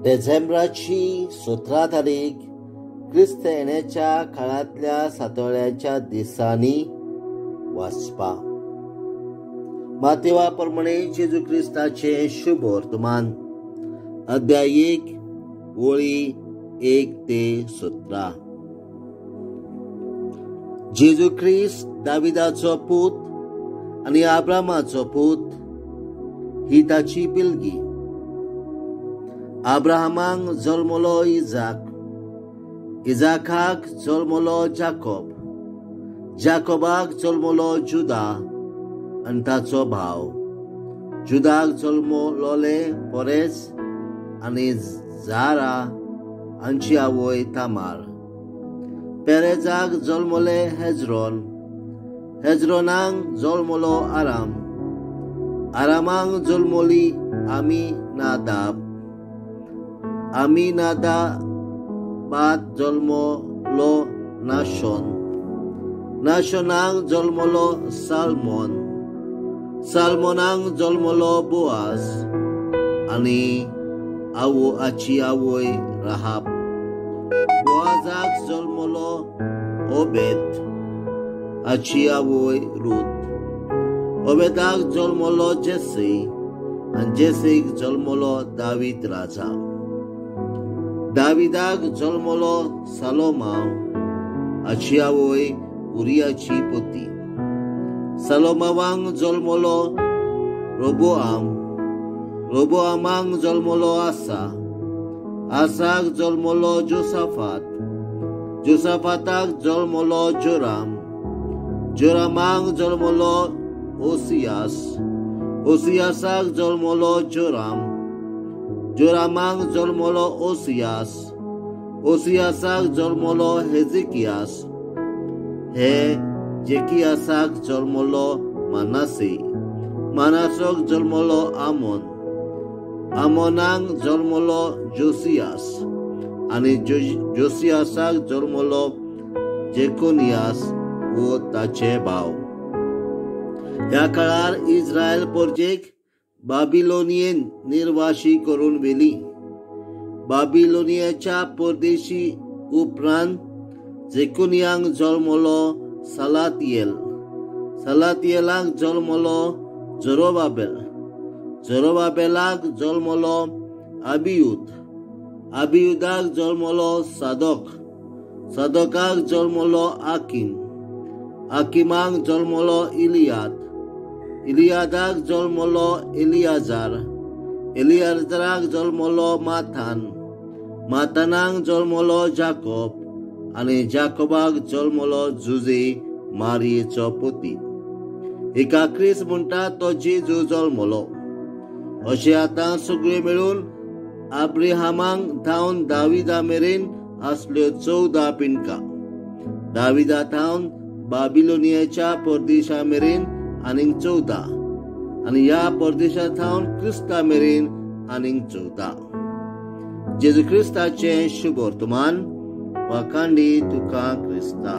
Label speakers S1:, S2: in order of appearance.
S1: डिसेंबराची 17 तारीख क्रिस्त येण्याच्या काळातल्या सातवळ्याच्या दिसांनी वाचपा. मातेवाप्रमाणे जेजू क्रिस्ताचे शुभ वर्तमान अध्याय 1 ओळी 1 ते 17. जेजू ख्रिस्त दाविदाचो पूत आणि अब्रामाचो पूत ही ताची पिलगी. अब्राहमाक जल्मलो इजाक, इजाकाक जल्मलो जाकोब, जाकोबाक जल्मलो जुदा आनी ताचो भाव. जुदाक जल्मलोले परेस आनी जारा हांची आवय तामार. पेरेजाक जल्मले हेजरोन, हेजरोनाक जल्मलो आराम, आरामाक जल्मली आमीनादाब, आमीनादाबाक जल्मलो नाशोन, नाशोनाक जल्मलो सालमोन, सालमोनाक जल्मलो बोआज आनी हाची आवय राहाब. बोआजाक जल्मलो ओबेद, हाची आवय रूत. ओबेदाक जल्मलो जेसे आनी जेसेक जल्मलो दावीद राजा. दाविदाक जल्मलो सालोमाव, हाची आवय उरियाची पोती. सालोमावाक जल्मलो रोबोआम, रोबोआमाक जल्मलो आसा, आसाक जल्मलो जोसाफात, जोसाफाताक जल्मलो जोराम, जोरामाक जल्मलो ओसियास, ओसियासाक जल्मलो जोराम, जोरामाक जल्मलो ओसियास, ओसियासाक जल्मलो हेजेकियास, हे जेकियासाक जल्मलो मानासे, मानासोक जल्मलो आमोन, आमोनाक जल्मलो जोसियास आनी जोसियासाक जल्मलो जेकोनियास व ताचे भाव. ह्या काळार इस्रायल परजेक बाबिलोनियेन निर्वाशी करून वेली. बाबिलोनियाच्या परदेशी उपरांत जेकोनियाक जल्मलो सलातियेल, सलातियेलाक जल्मलो जरोबाबेल, जरोबाबेलाक जल्मलो अबियूद, अबियूदाक जल्मलो सादोक, सादोकाक जल्मलो आकिम, आकिमाक जल्मलो इलियाद, इलियादाक जल्मलो एलियाजार, एलियाजाराक जल्मलो मातान, मातानाक जल्मलो जाकोब आनी जाकोबाक जल्मलो जुजे मारियेचो पोती. एका क्रिस्त म्हणटा तो जेजू जल्मलो. अशें आतां सगळे मेळून अब्राहमाक थावन दाविदा मेरेन आसल्यो 14 पिणकां. दाविदा थावन बाबिलोनियाच्या परदेशा मेरेन आनीक 14 आनी ह्या परदेशा थावन क्रिस्ता मेरेन आनीक 14. जेजू क्रिस्ताचे शुभ वर्तमान. वाखांडी तुका क्रिस्ता.